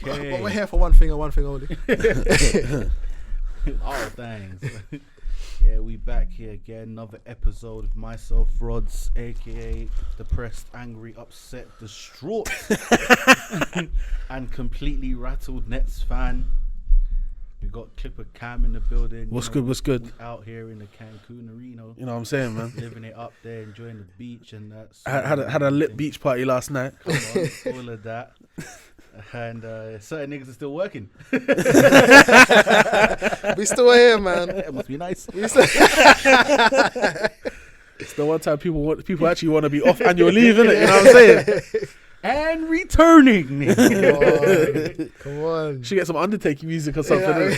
But we're here for one thing and one thing only. Oh, thanks. Yeah, we back here again. Another episode of myself, Rods, aka depressed, angry, upset, distraught, and completely rattled Nets fan. We got Clipper Cam in the building. What's good? What's good? Out here in the Cancun Arena. You know what I'm saying, man? Living it up there, enjoying the beach and that. I had a lit beach party last night. Come on, all of that. And certain niggas are still working. We still here, man. It must be nice. It's the one time people actually want to be off annual leave, innit? You know what I'm saying? And returning. Come on. Should get some Undertaking music or something.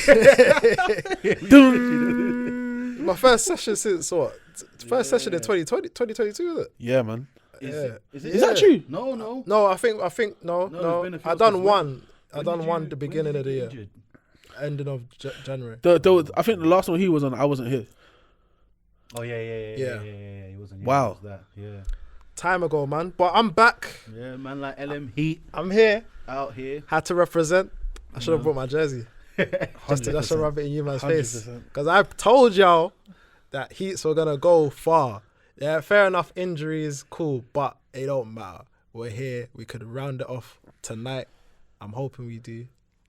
My first session since what? First session in 2022, is it? Yeah, man. Is that true? No. No, I think no. I done one. I done When one did the you- beginning when of the did you year, get injured? ending of January. I think the last one he was on, I wasn't here. Oh yeah. Yeah. He wasn't. Wow. Was that. Yeah. Time ago, man. But I'm back. Yeah, man, like LM Heat I'm here. out here. Had to represent. I should have brought my jersey. Just to rub it in you man's face. 100%. Because I told y'all that Heats were gonna go far. Yeah, fair enough. Injuries, cool, but it don't matter. We're here. We could round it off tonight. I'm hoping we do.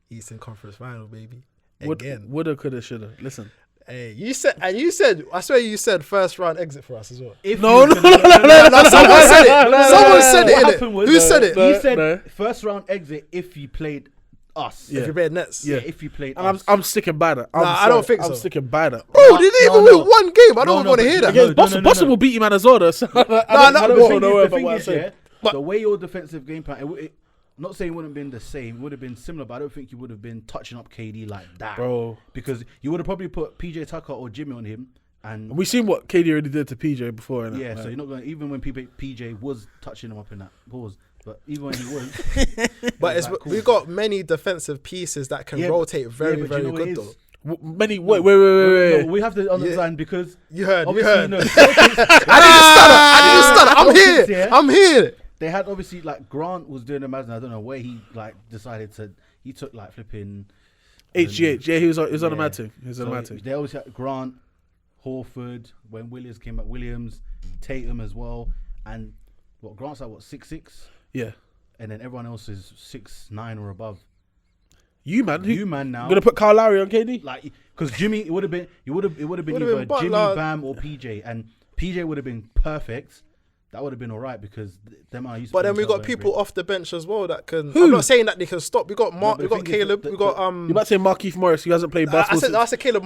Eastern Conference Final, baby. Again. Woulda, coulda, shoulda. Listen. Hey, you said, I swear you said first round exit for us as well. No. No, someone said it. Someone said it. What innit? happened was, Who said it? He said No. first round exit if you played us. Yeah. If you played Nets. Yeah. If you played And us. I'm sticking by that. I don't think so. I'm sticking by that. Bro, they didn't even No. win one game. I don't No, want to but hear you- that. No, Against Boston will beat you, man, as well, though. So I don't The go thing nowhere is, about what I is, said. the way your defensive game plan, not saying it wouldn't have been the same, it would have been similar, but I don't think you would have been touching up KD like that. Bro. Because you would have probably put PJ Tucker or Jimmy on him. And We've seen what KD already did to PJ before. Innit? yeah, Like, so you're not going to, even when PJ was touching him up in that pause, but even when he was. But it's like, cool. we've got many defensive pieces that can Yeah, rotate but very, you very know what it good, is? though. Wait. No, we have to understand because You heard. obviously, you know, I didn't stutter. Yeah. I'm here. they had obviously like Grant was doing a madness. I don't know where he like decided to. He took like flipping HGH. Yeah, he was on a yeah. mad thing. He was on a So mad thing. they always had Grant, Horford. When Williams came back, Williams, Tatum as well, and what Grant's like what 6'6", Yeah. and then everyone else is 6'9" or above. You, man. You man now. You're going to put Kyle Lowry on KD? Like, because Jimmy, it would have been either been Jimmy, Butler. Bam, or PJ, and PJ would have been perfect. That would have been all right because them are used. But to then we got themselves people every- off the bench as well that can. Who? I'm not saying that they can stop. We got Mark. but We the got thing is Caleb. that We got You about to say Markieff Morris, who hasn't played I basketball said Caleb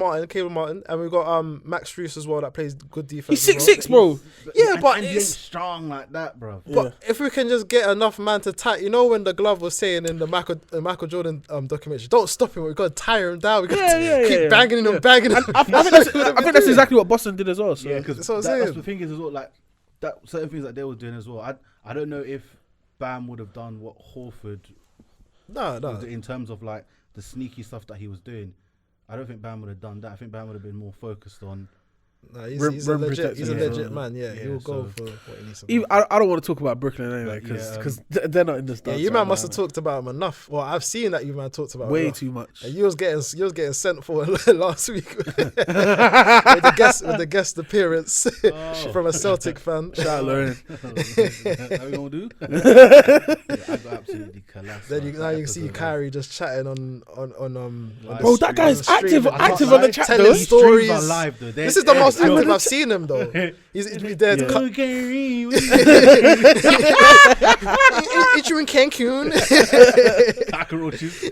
Martin, and we got Max Strus as well that plays good defense. He's as well. 6'6", bro. Yeah, and, but and he ain't it's. strong like that, bro. But if we can just get enough man to tie, you know when the glove was saying in the Michael Jordan documentary, don't stop him. We got to tire him down. We got to keep banging him, banging him. I think that's exactly what Boston did as well. So. Yeah, because That's what I'm that's saying. the thing is as well. Like that, certain things that they were doing as well. I don't know if Bam would have done what Horford No. was in terms of like the sneaky stuff that he was doing. I don't think Bam would have done that. I think Bam would have been more focused on. No, he's Rim a legit. protector, He's a yeah. legit man. Yeah, Yeah, he'll go so- for what he needs to. Even, go. I don't want to talk about Brooklyn anyway But yeah, because they're not in this. Yeah, dance you right man must now, have talked about him enough. Well, I've seen that you man talked about him way enough. too much. And you was getting sent for last week with the guest appearance from a Celtic fan. Shout out Lauren. How we gonna do? Yeah, I got absolutely collapsed. Then now you can see Episode, Kyrie just chatting on Live. the Bro, stream- that guy's on the stream. active on the chat telling though. These streams stories. are live, though. This is the most Yeah. active I've seen him though. He's there to cut. It's you in Cancun. Cockroaches.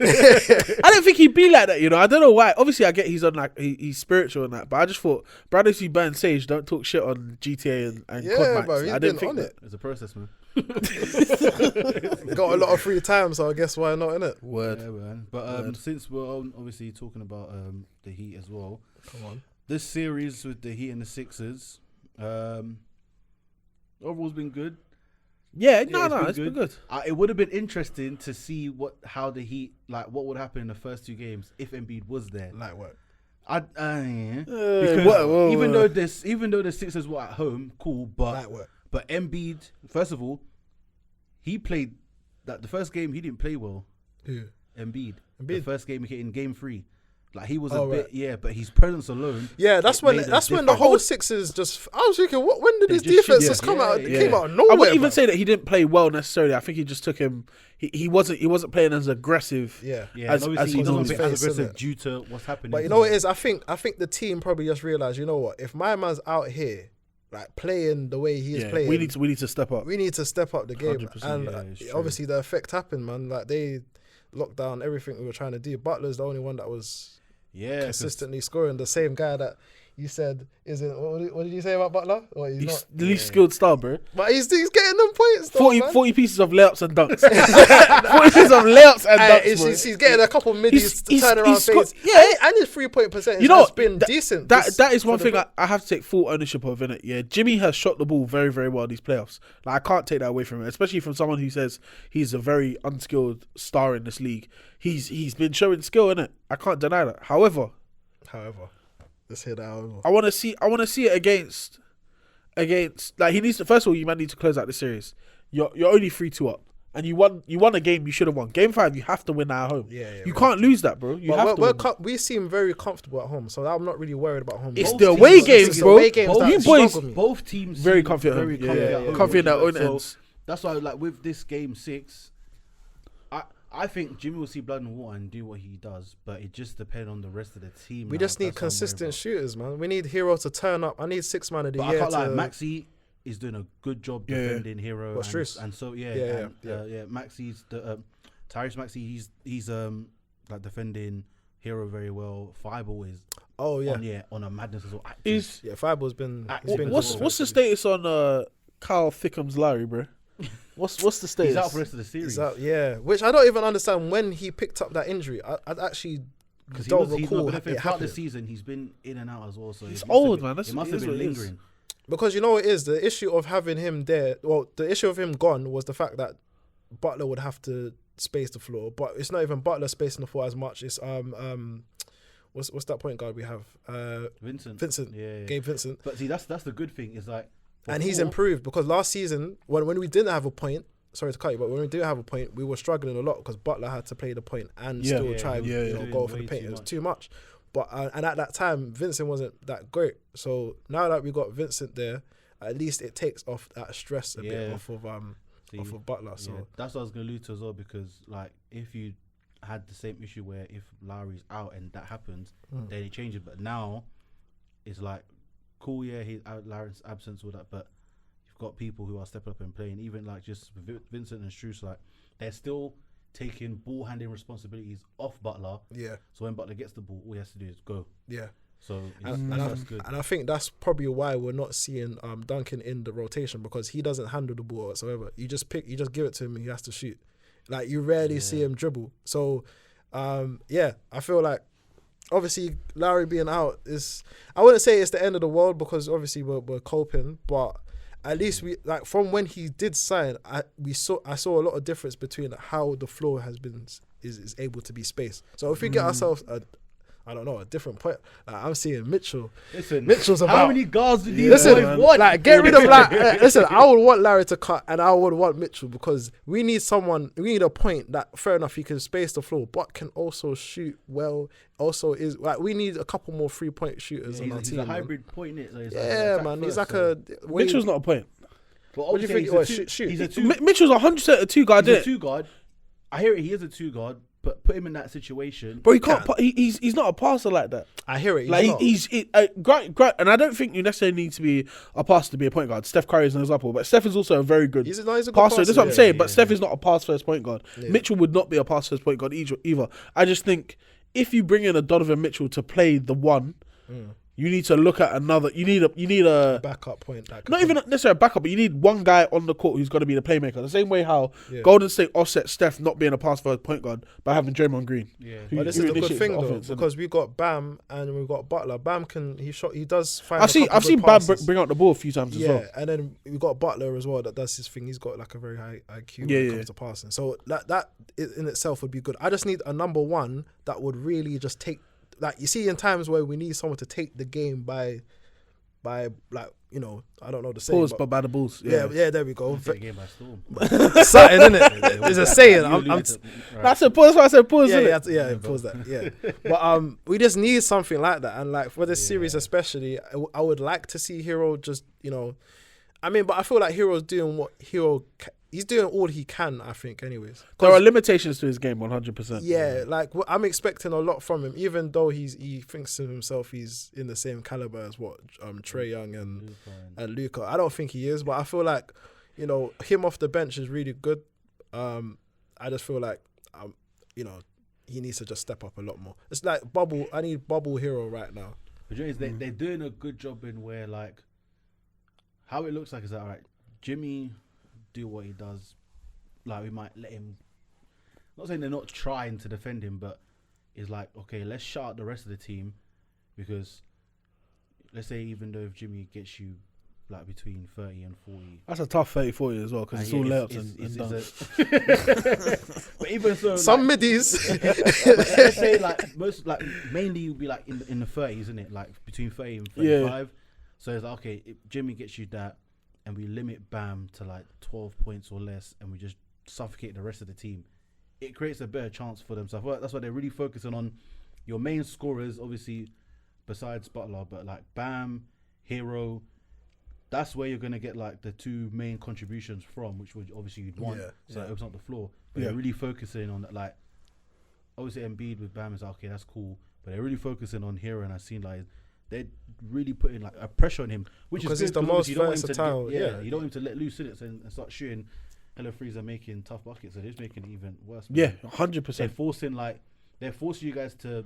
I don't think he'd be like that, you know. I don't know why. Obviously, I get he's on like he's spiritual and that, but I just thought Brad C. Burn Sage don't talk shit on GTA and Yeah, COD Max. bro, he's I been didn't think on that. it. It's a process, man. Got a lot of free time, so I guess why not, innit? Word. Yeah, man. But since we're obviously talking about the Heat as well, Come on. this series with the Heat and the Sixers, overall's been good. Yeah, Yeah, it's been good. It would have been interesting to see what would happen in the first 2 games if Embiid was there. Like what? Because even though the Sixers were at home, cool, Like what? but Embiid, first of all, he played the first game he didn't play well. Who? Embiid. Embiid? The first game he hit in game 3. Like he was Oh, a bit, right. but his presence alone. Yeah, that's when the whole Sixers just. I was thinking, when did this defense just come out? It came out of nowhere. I wouldn't even man. say that he didn't play well necessarily. I think he just took him. He wasn't playing as aggressive. Yeah. And obviously he was on doesn't his play as face, aggressive innit? due to what's happening. But you know what it is? I think the team probably just realized, you know what? If my man's out here, like playing the way he is playing, we need to step up. We need to step up the game, 100%, and it's true. obviously the effect happened, man. Like they locked down everything we were trying to do. Butler's the only one that was consistently scoring. The same guy that you said isn't. What did you say about Butler? Or he's not. The least skilled star, bro. But he's getting them points. Though, 40 pieces of layups and dunks. 40 pieces of layups and dunks. Bro. He's getting a couple middies to turn around face. Yeah, and his 3-point percentage you know, has been decent. That is one thing I have to take full ownership of, innit? Yeah, Jimmy has shot the ball very, very well in these playoffs. Like, I can't take that away from him, especially from someone who says he's a very unskilled star in this league. He's been showing skill, innit? I can't deny that. However, let's hear that. However. I want to see it against. Like, he needs to. First of all, you might need to close out the series. You're only 3-2 up. And you won a game you should have won. Game 5, you have to win at home. You can't lose that, bro. We seem very comfortable at home, so I'm not really worried about home. It's the away games, bro. You boys, both teams very confident. Confident at own ends. That's why, like, with this game 6, I think Jimmy will see blood and water and do what he does, but it just depends on the rest of the team. We just need consistent shooters, man. We need Hero to turn up. I need 6 man of the year. I can't lie, Maxey is doing a good job defending Hero. What's true? And so Maxey's Tyrese Maxey. He's like defending Hero very well. Fireball is on a madness as well. Fireball's been. What's the status on Kyle Thickham's Larry, bro? What's the status? He's out for the rest of the series. He's out, which I don't even understand when he picked up that injury. I actually don't recall it happening. Throughout the season, he's been in and out as well. So he's old, man. It must have been lingering. Because you know what it is, the issue of having him there, the issue of him gone was the fact that Butler would have to space the floor. But it's not even Butler spacing the floor as much. It's what's that point guard we have? Vincent. Gabe Vincent. But see, that's the good thing. Is like, and he's improved because last season when we didn't have a point, sorry to cut you, but when we did have a point, we were struggling a lot because Butler had to play the point and still try and go for the paint. It was too much. But and at that time, Vincent wasn't that great. So now that we got Vincent there, at least it takes off that stress a bit off of Butler. So that's what I was gonna allude to as well, because like if you had the same issue where if Lowry's out and that happens, then it changes. But now it's like, cool, he's out, Lowry's absence, all that, but you've got people who are stepping up and playing. Even like just Vincent and Strus, like they're still taking ball handling responsibilities off Butler. Yeah. So when Butler gets the ball, all he has to do is go. Yeah. So that's good. And I think that's probably why we're not seeing Duncan in the rotation, because he doesn't handle the ball whatsoever. You just give it to him and he has to shoot. Like you rarely see him dribble. So I feel like obviously Lowry being out is, I wouldn't say it's the end of the world, because obviously we're coping, but at least we, like, from when he did sign, I saw a lot of difference between how the floor has been is able to be spaced. So if we get ourselves a different point. Like, I'm seeing Mitchell. Listen, Mitchell's about. How many guards do these boys want? Like, get rid of listen, I would want Larry to cut, and I would want Mitchell, because we need a point that, fair enough, he can space the floor, but can also shoot well. Also, is like, we need a couple more 3-point shooters on our team. He's a hybrid point, isn't it? So man. He's like Mitchell's not a point. What do you think? Shoot. He's a two. Mitchell's 100% a 2 guard. He's a 2 guard. I hear it. He is a 2 guard. But put him in that situation. But he can't. He's not a passer like that. I hear it. He's great, and I don't think you necessarily need to be a passer to be a point guard. Steph Curry is an example, but Steph is also a very good he's a good passer. That's what I'm saying. But Steph is not a pass first point guard. Yeah. Mitchell would not be a pass first point guard either. I just think if you bring in a Donovan Mitchell to play the one, You need to look at another. You need a backup point. That not even necessarily a backup, but you need one guy on the court who's going to be the playmaker. The same way how Golden State offset Steph not being a pass first point guard by having Draymond Green. Yeah, who- But this who is a good initiates thing the though, offense, because we got Bam and we got Butler. Bam he does find. I've seen Bam bring out the ball a few times as well. And then we got Butler as well that does his thing. He's got like a very high IQ when it comes to passing. So that in itself would be good. I just need a number one that would really just take, like you see in times where we need someone to take the game by like, you know, I don't know the saying. Pause, but by the balls. Yeah, there we go. Take a game by storm. Something, innit? There's a saying. That's a pause. That's why I said pause. Pause that. Yeah, but we just need something like that, and like for this series especially, I would like to see Hero just, you know, I mean, but I feel like Hero's doing what he's doing all he can, I think, anyways. There are limitations to his game, 100%. Yeah, like I'm expecting a lot from him, even though he thinks to himself he's in the same caliber as what Trae Young and Luka. I don't think he is, but I feel like, you know, him off the bench is really good. I just feel like, you know, he needs to just step up a lot more. It's like I need bubble Hero right now. But you know, they're doing a good job in where, like, how it looks like is that, all right, Jimmy do what he does, like we might let him, not saying they're not trying to defend him, but it's like, okay, let's shut out the rest of the team, because let's say even though if Jimmy gets you like between 30 and 40, that's a tough 30-40 as well, because it's all layups and done. But even so, some like, middies. let's say like most, like mainly you'll be like in the 30s, isn't it? Like between 30 and 35. So it's like, okay, if Jimmy gets you that, and we limit Bam to like 12 points or less, and we just suffocate the rest of the team, it creates a better chance for them. So I feel like that's why they're really focusing on your main scorers, obviously, besides Butler, but like Bam, Hero, that's where you're going to get like the two main contributions from, which would obviously you'd want. So it opens up the floor. But they're really focusing on that, like, obviously Embiid with Bam is like, okay, that's cool. But they're really focusing on Hero, and I've seen like, they're really putting like a pressure on him, which because is he's the good, most you don't want him versatile. you don't want him to let loose in it and start shooting. Hella threes are making tough buckets, so they're just making it even worse. Yeah, 100%. They're forcing you guys to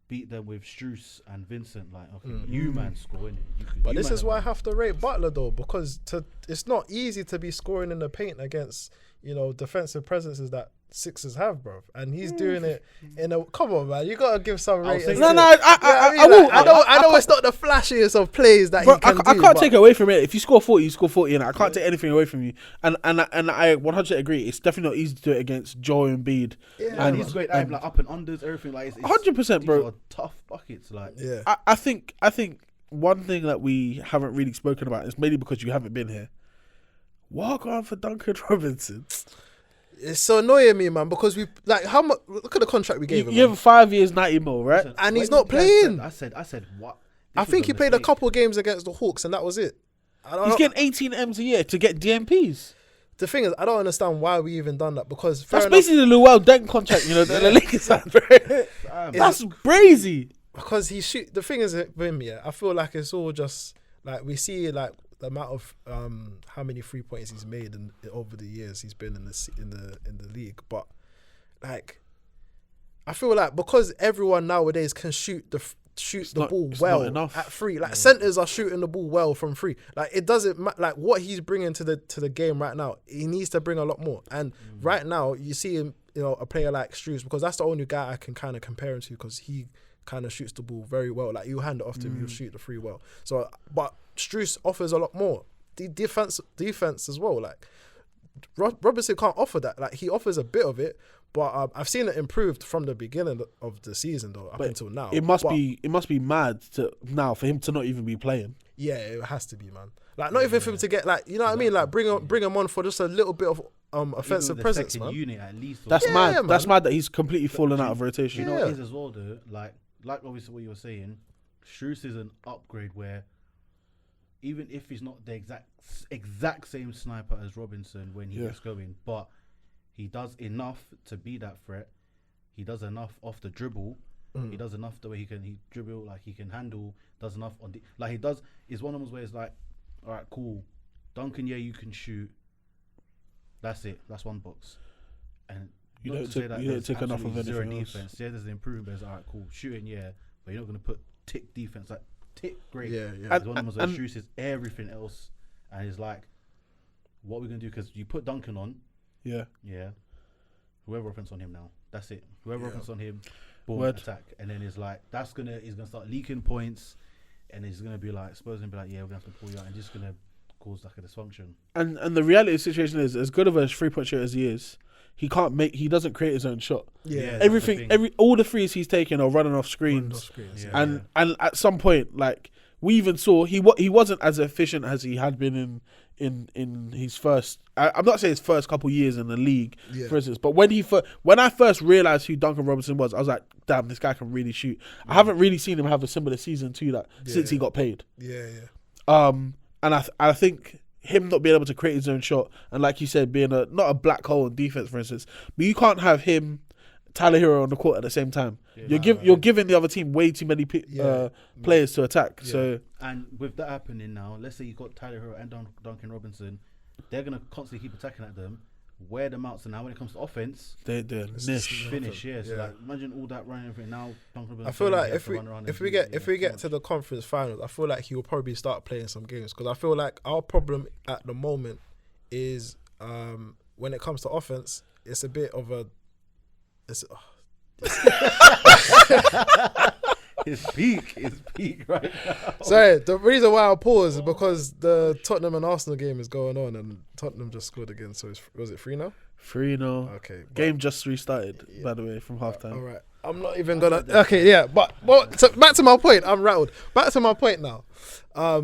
beat them with Strus and Vincent. Like, okay, you man scoring it. But this is why I have to rate Butler though, because it's not easy to be scoring in the paint against, you know, defensive presences that Sixers have, bro, and he's doing it in a. Come on, man, you gotta give some ratings. I know it's not the flashiest of plays that he can do. I can't take it away from it. If you score 40, you score 40, and I can't take anything away from you. And I 100% agree. It's definitely not easy to do it against Joel Embiid. And he's great. Like up and unders, everything. Like 100%, bro. These are tough buckets. Like, I think one thing that we haven't really spoken about is maybe because you haven't been here. Walk on for Duncan Robinson. It's so annoying me, man, because we like how much. Look at the contract we gave him. You have 5 years, 90 mil, right? And he's not playing. I said what? I think he played a couple games against the Hawks, and that was it. He's getting 18 M's a year to get DMPs. The thing is, I don't understand why we even done that, because that's basically the Luol Deng contract, you know, the Lakers had, right? That's crazy. Because the thing is with him, I feel like it's all just like we see like the amount of how many 3-pointers he's made over the years he's been in the league, but like I feel like because everyone nowadays can shoot the ball well at free, like centers are shooting the ball well from free. Like it doesn't like what he's bringing to the game right now. He needs to bring a lot more. And right now you see him, you know, a player like Strus, because that's the only guy I can kind of compare him to, because he kind of shoots the ball very well. Like you hand it off to him, he'll shoot the free well. So, but Strus offers a lot more. The defense as well. Like Robinson can't offer that. Like he offers a bit of it, but I've seen it improved from the beginning of the season though, up until now. It must be mad for him to not even be playing. Yeah, it has to be, man. Like not even for him to get, like, you know what I mean, like bring him on for just a little bit of offensive presence, man. Unit at least. That's mad. Man. That's mad that he's completely fallen out of rotation. You know what it is as well though, like obviously what you were saying, Strus is an upgrade where even if he's not the exact same sniper as Robinson when he gets going, but he does enough to be that threat. He does enough off the dribble. He does enough the way he dribble, like he can handle. Does enough on like he does. Is one of those where it's like, all right, cool, Duncan, you can shoot. That's it. That's one box. And you don't take enough of anything zero else. defense. Yeah, there's an improvement. But it's all right, cool, shooting, but you're not gonna put tick defense, like tick great. Yeah, yeah. He's one of them that shoots everything else, and he's like, what are we gonna do? Because you put Duncan on, yeah. Whoever offense on him now, that's it. Whoever offense on him, boom, attack, and then he's like, he's gonna start leaking points, and he's gonna be like, Spurs gonna be like, yeah, we're gonna have to pull you out, and just gonna cause like a dysfunction. And the reality of the situation is, as good of a 3-point shooter as he is, he doesn't create his own shot. Yeah, all the threes he's taking are running off screens. And at some point, like we even saw, he wasn't as efficient as he had been in his first. I'm not saying his first couple years in the league, for instance, but when I first realized who Duncan Robinson was, I was like, damn, this guy can really shoot. I haven't really seen him have a similar season to that since he got paid. And I think him not being able to create his own shot, and like you said, being not a black hole in defense, for instance, but you can't have him, Tyler Hero on the court at the same time. You're giving the other team way too many players to attack. So, and with that happening now, let's say you got Tyler Hero and Duncan Robinson, they're gonna constantly keep attacking at them, wear them out. So now when it comes to offense, they're finish. Yeah. So like, imagine all that running everything now. Duncan Robinson, I feel like if we get to the conference finals, I feel like he will probably start playing some games, because I feel like our problem at the moment is when it comes to offense, it's a bit of a It's peak right now. Sorry, the reason why I pause is because the Tottenham and Arsenal game is going on, and Tottenham just scored again. So was it 3-0? 3-0. Okay. Game just restarted, by the way, from halftime. All right. I'm not even gonna. Okay, yeah, but so back to my point. I'm rattled. Back to my point now. I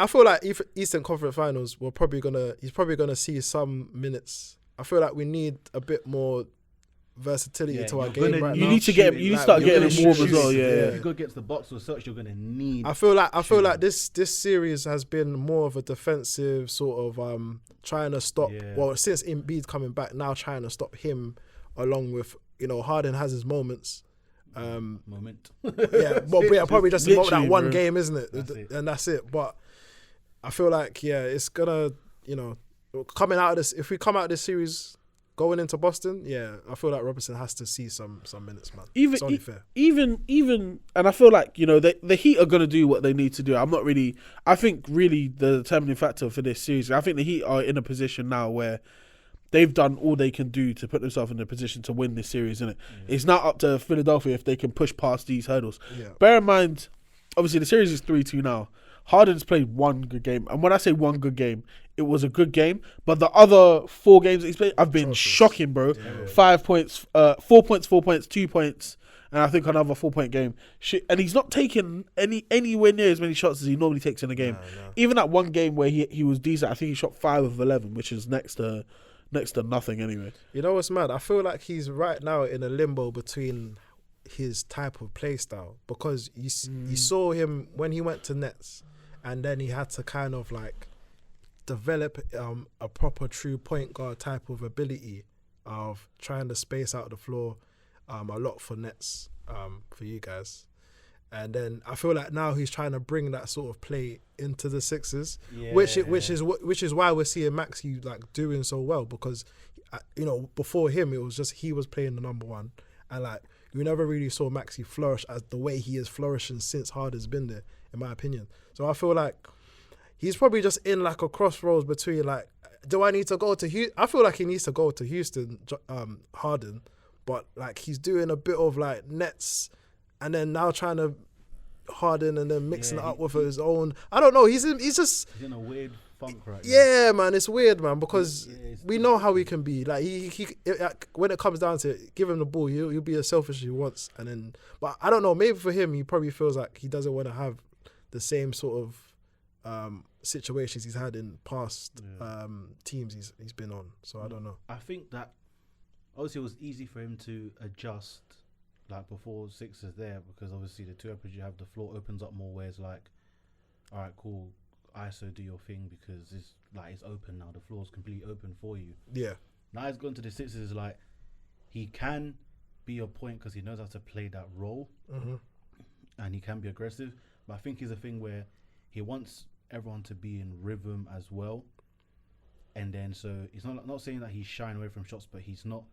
feel like Eastern Conference Finals, he's probably gonna see some minutes. I feel like we need a bit more versatility to our game right now. You need to get him. You start getting him warm as well. If you go against the Bucks or such, you're gonna need. I feel like this series has been more of a defensive sort of trying to stop. Yeah. Well, since Embiid coming back, now trying to stop him, along with Harden has his moments. Probably just that one game, isn't it? And that's it. But I feel like it's gonna coming out of this. If we come out of this series going into Boston, I feel like Robinson has to see some minutes, man. It's only fair. Even, and I feel like the Heat are gonna do what they need to do. I think really the determining factor for this series, I think the Heat are in a position now where they've done all they can do to put themselves in a position to win this series, isn't it? Yeah. It's not up to Philadelphia if they can push past these hurdles. Yeah. Bear in mind, obviously the series is 3-2 now. Harden's played one good game, and when I say one good game, it was a good game. But the other 4 games that he's played have been shocking, bro. Yeah. 5 points, 4 points, 4 points, 2 points, and I think another 4-point game. And he's not taking anywhere near as many shots as he normally takes in a game. No. Even that one game where he was decent, I think he shot 5 of 11, which is next to nothing anyway. You know what's mad? I feel like he's right now in a limbo between his type of play style, because you saw him when he went to Nets, and then he had to kind of like develop a proper true point guard type of ability of trying to space out the floor a lot for Nets for you guys. And then I feel like now he's trying to bring that sort of play into the Sixers, which is why we're seeing Maxey like doing so well, because before him it was just he was playing the number one, and like you never really saw Maxey flourish as the way he is flourishing since Harden's been there, in my opinion. So I feel like he's probably just in like a crossroads between like, do I need to go to Houston? I feel like he needs to go to Houston, Harden, but like he's doing a bit of like Nets, and then now trying to Harden and then mixing it up with his own. I don't know. He's just in a weird funk right now. Yeah, man, it's weird, man, because we know how he can be. Like he when it comes down to it, give him the ball, he'll be as selfish as he wants, and then. But I don't know. Maybe for him, he probably feels like he doesn't want to have the same sort of situations he's had in past teams he's been on. So I don't know. I think that obviously it was easy for him to adjust. Like before Sixers there, because obviously the 2 episodes you have, the floor opens up more, where it's like, all right, cool, ISO, do your thing, because it's open now. The floor's completely open for you. Yeah. Now he's gone to the Sixers, like he can be a point because he knows how to play that role, and he can be aggressive. But I think he's a thing where he wants everyone to be in rhythm as well, and then so it's not saying that he's shying away from shots, but he's not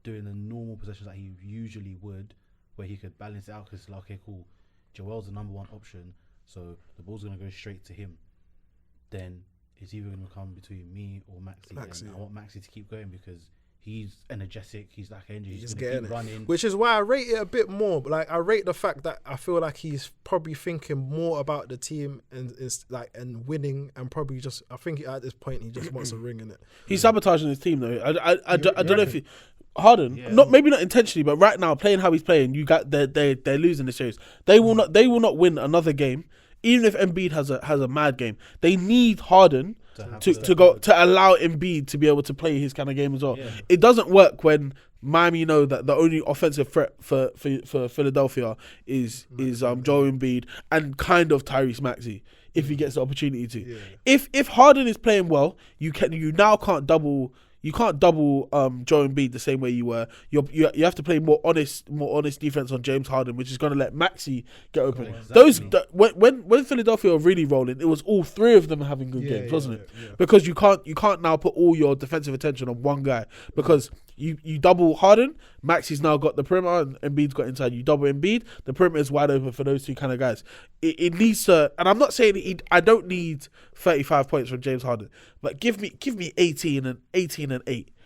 doing the normal possessions that he usually would, where he could balance it out, because it's like, okay, cool, Joel's the number one option, so the ball's gonna go straight to him. Then it's either gonna come between me or Maxi. And I want Maxi to keep going because he's energetic. He's like an engine. He's gonna keep running. Which is why I rate it a bit more. Like I rate the fact that I feel like he's probably thinking more about the team and winning, and probably just I think at this point he just wants a ring in it. He's sabotaging his team though. I don't know if Harden, maybe not intentionally, but right now playing how he's playing, they're losing the series. They will not win another game, even if Embiid has a mad game. They need Harden to allow Embiid to be able to play his kind of game as well. Yeah. It doesn't work when Miami know that the only offensive threat for Philadelphia is Joel Embiid and kind of Tyrese Maxey if he gets the opportunity to. Yeah. If Harden is playing well, you can't double Joel Embiid the same way you were. You have to play more honest defense on James Harden, which is going to let Maxey get open. Exactly. When Philadelphia were really rolling, it was all three of them having good games, wasn't it? Yeah. Because you can't now put all your defensive attention on one guy because you double Harden, Maxey's now got the perimeter and Embiid's got inside. You double Embiid, the perimeter is wide open for those two kind of guys. It needs to, and I'm not saying I don't need 35 points from James Harden, but give me 18 and 8.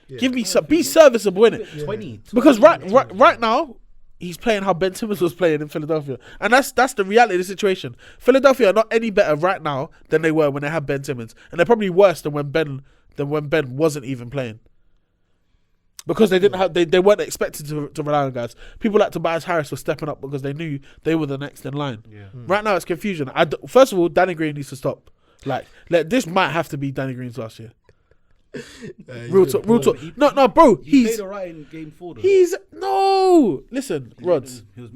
Yeah. Give me be serviceable in it. 20. Because right now he's playing how Ben Simmons was playing in Philadelphia, and that's the reality of the situation. Philadelphia are not any better right now than they were when they had Ben Simmons, and they're probably worse than when Ben wasn't even playing. Because they didn't have, they weren't expected to rely on guys. People like Tobias Harris were stepping up because they knew they were the next in line. Yeah. Right now it's confusion. First of all, Danny Green needs to stop. Like this might have to be Danny Green's last year. Real talk. No, bro. He played alright in game 4 though. Listen, Rods. He was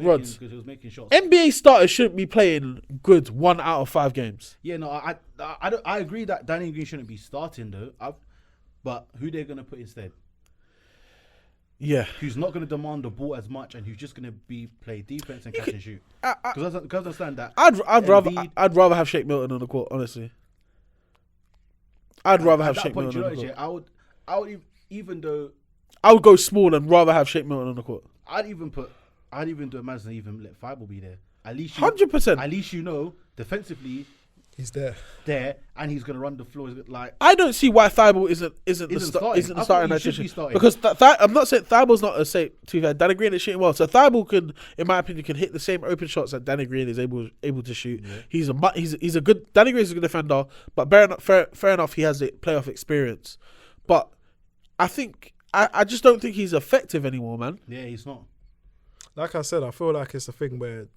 making shots. NBA starters shouldn't be playing good 1 out of 5 games. Yeah, no, I agree that Danny Green shouldn't be starting though. But who they're gonna put instead? Yeah, who's not going to demand the ball as much and who's just going to play defense and catch and shoot? Because I understand that. I'd rather have Shake Milton on the court. Honestly, I'd rather have Shake Milton on the court. I would even though I would go small and rather have Shake Milton on the court. I'd even do imagine even let Fireball be there. At least 100%. At least defensively. He's there, and he's gonna run the floor. Like I don't see why Thibault isn't the starting that position. Because I'm not saying Thibault's not a safe. To fair, Danny Green is shooting well, so Thibault can, in my opinion, can hit the same open shots that Danny Green is able to shoot. Yeah. He's a good. Danny Green is a good defender, but fair enough, he has the playoff experience. But I think I just don't think he's effective anymore, man. Yeah, he's not. Like I said, I feel like it's a thing where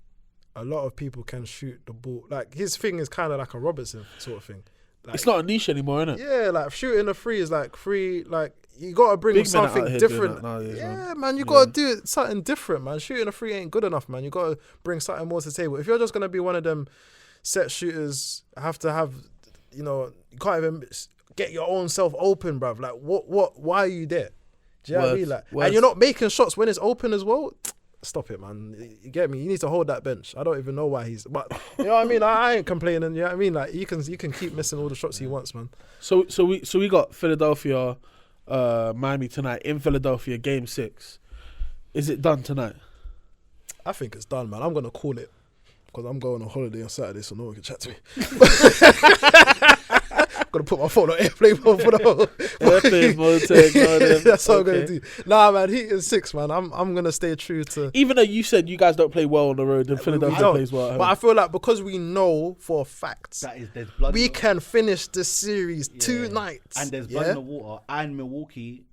a lot of people can shoot the ball. Like his thing is kind of like a Robertson sort of thing. Like, it's not a niche anymore, isn't it? Yeah, like shooting a free is like free. Like you gotta bring something different. Man, you gotta do something different, man. Shooting a free ain't good enough, man. You gotta bring something more to the table. If you're just gonna be one of them set shooters, have to have, you can't even get your own self open, bruv. Like what? Why are you there? Do you know what I mean? Like, and you're not making shots when it's open as well. Stop it, man. You get me? You need to hold that bench. I don't even know why but you know what I mean? I ain't complaining, you know what I mean? Like you can keep missing all the shots he wants, man. So we got Philadelphia, Miami tonight in Philadelphia, game 6. Is it done tonight? I think it's done, man. I'm gonna call it because I'm going on holiday on Saturday, so no one can chat to me. I'm gonna put my phone on airplane mode for the whole airplane mode. That's what I'm gonna do. Nah, man, Heat is 6, man. I'm gonna stay true to. Even though you said you guys don't play well on the road, and Philadelphia plays well at home. But I feel like because we know for a fact there's blood we can finish the series 2 nights, and there's blood in the water. And Milwaukee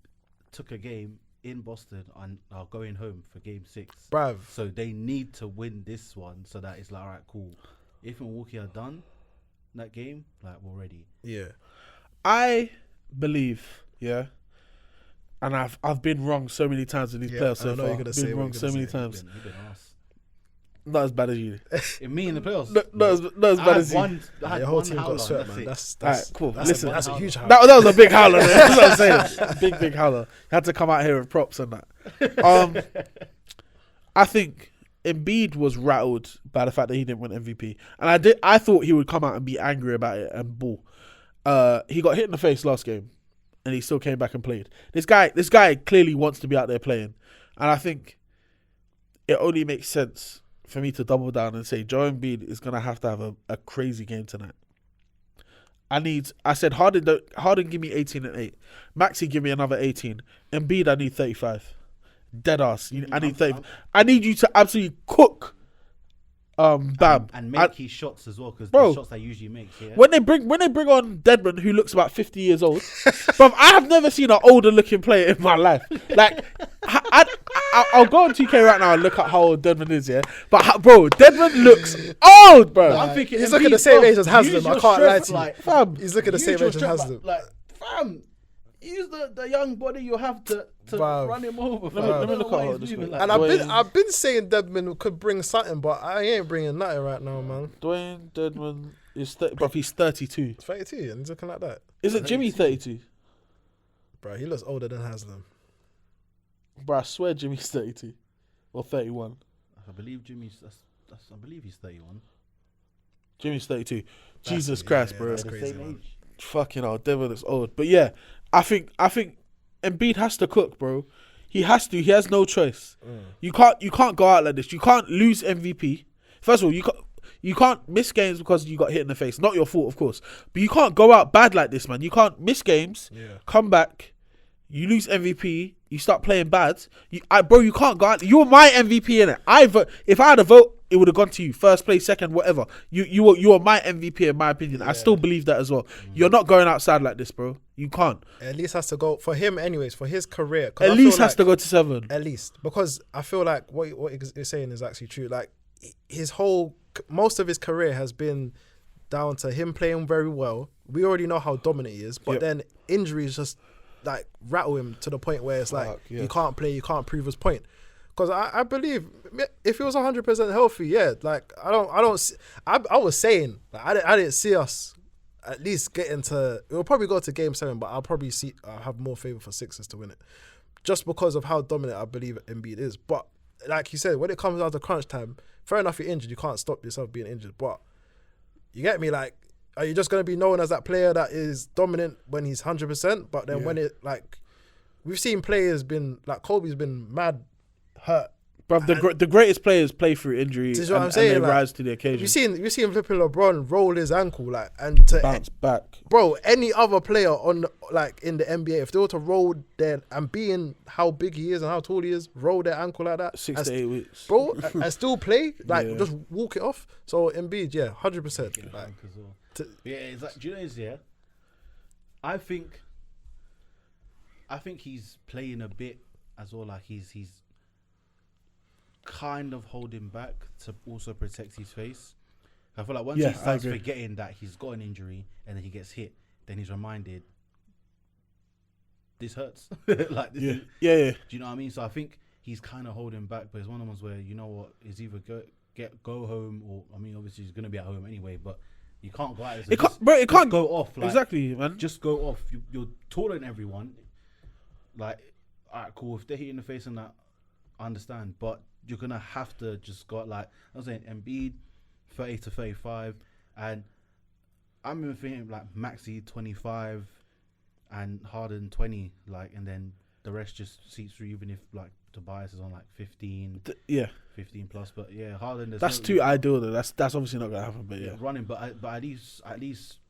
took a game in Boston and are going home for game 6, bruv. So they need to win this one so that it's like, all right, cool. If Milwaukee are done that game, like we're ready. Yeah, I believe, and I've been wrong so many times in these playoffs so far. I've been wrong so many times. You've been asked. Not as bad as you. In me in the playoffs. Not as bad as you. Your whole team got sweat, man. That's all right, cool. Listen, that's a huge howler. That was a big howler. Man. That's what I'm saying. Big howler. Had to come out here with props and that. I think Embiid was rattled by the fact that he didn't win MVP, and I thought he would come out and be angry about it and bull. He got hit in the face last game, and he still came back and played. This guy clearly wants to be out there playing, and I think it only makes sense for me to double down and say Joel Embiid is gonna have to have a crazy game tonight. I said Harden give me 18 and 8. Maxey give me another 18. Embiid I need 35. Dead ass. I need 30. I need you to absolutely cook Bam and make his shots as well, because bro, the shots that he usually makes. Yeah. When they bring on Deadman, who looks about 50 years old, bro, I have never seen an older looking player in my life. Like, I'll go on 2K right now and look at how old Deadman is, yeah. But bro, Deadman looks old, bro. I'm thinking he's looking the same age as Haslam. I can't lie to you. Like, fam, he's looking the same age as Haslam. Like, fam, use the young body you have to run him over. Let me look at how this like. And I've been saying Deadman could bring something, but I ain't bringing nothing right now, man. Dwayne Deadman is bro, he's 32. 32, and he's looking like that. Is it Jimmy 32? Bro, he looks older than Haslam. Bro, I swear Jimmy's 32 or 31. I believe I believe he's 31. Jimmy's 32. Jesus Christ, bro. That's crazy, same man. age. Fucking hell, Devil looks old. But yeah, I think Embiid has to cook, bro. He has to. He has no choice. You can't go out like this. You can't lose MVP. First of all, you can't miss games because you got hit in the face. Not your fault, of course. But you can't go out bad like this, man. You can't miss games. Yeah. Come back. You lose MVP. You start playing bad. Bro, you can't go out. You're my MVP innit? If I had a vote, it would have gone to you. First place, second, whatever. You are my MVP in my opinion. I still believe that as well. You're not going outside like this, bro. You can't. At least has to go for him, anyways. For his career, 'cause At I least feel has to go to 7. At least, because I feel like what you're saying is actually true. Like most of his career has been down to him playing very well. We already know how dominant he is, but then injuries just like rattle him to the point where it's like you can't play, you can't prove his point. Because I believe if he was 100% healthy, like I was saying like, I didn't see us at least getting to. We'll probably go to Game 7, but I'll probably have more favor for Sixers to win it, just because of how dominant I believe Embiid is. But like you said, when it comes down to crunch time, fair enough, you're injured, you can't stop yourself being injured. But you get me, like. Are you just going to be known as that player that is dominant when he's 100%? But then when it, like, we've seen players been, like, Kobe's been mad hurt. Bruv, the greatest players play through injury This is what I'm saying, and they like, rise to the occasion. You've seen flipping LeBron roll his ankle, like, and to bounce back. Bro, any other player in the NBA, if they were to roll their, and being how big he is and how tall he is, roll their ankle like that. 6 to 8 weeks. Bro, and still play, like, just walk it off. So Embiid, 100%. Like, it's like, do you know this, yeah? I think he's playing a bit as well, like he's kind of holding back to also protect his face. I feel like once he starts forgetting that he's got an injury and then he gets hit, then he's reminded this hurts. Like this is, do you know what I mean? So I think he's kind of holding back, but it's one of the ones where, you know what, is either go home, or I mean obviously he's gonna be at home anyway, but you can't go out. It can't go off. Like, exactly, man. Just go off. You're taller than everyone. Like, alright, cool. If they're hitting the face and that, I understand. But you're gonna have to just go out. Like I was saying, Embiid 30 to 35, and I'm even thinking like Maxey 25, and Harden 20. Like, and then the rest just seeps through. Even if like Tobias is on like 15. 15 plus, but Harden. That's too ideal though. That's obviously not gonna happen. But running, but at least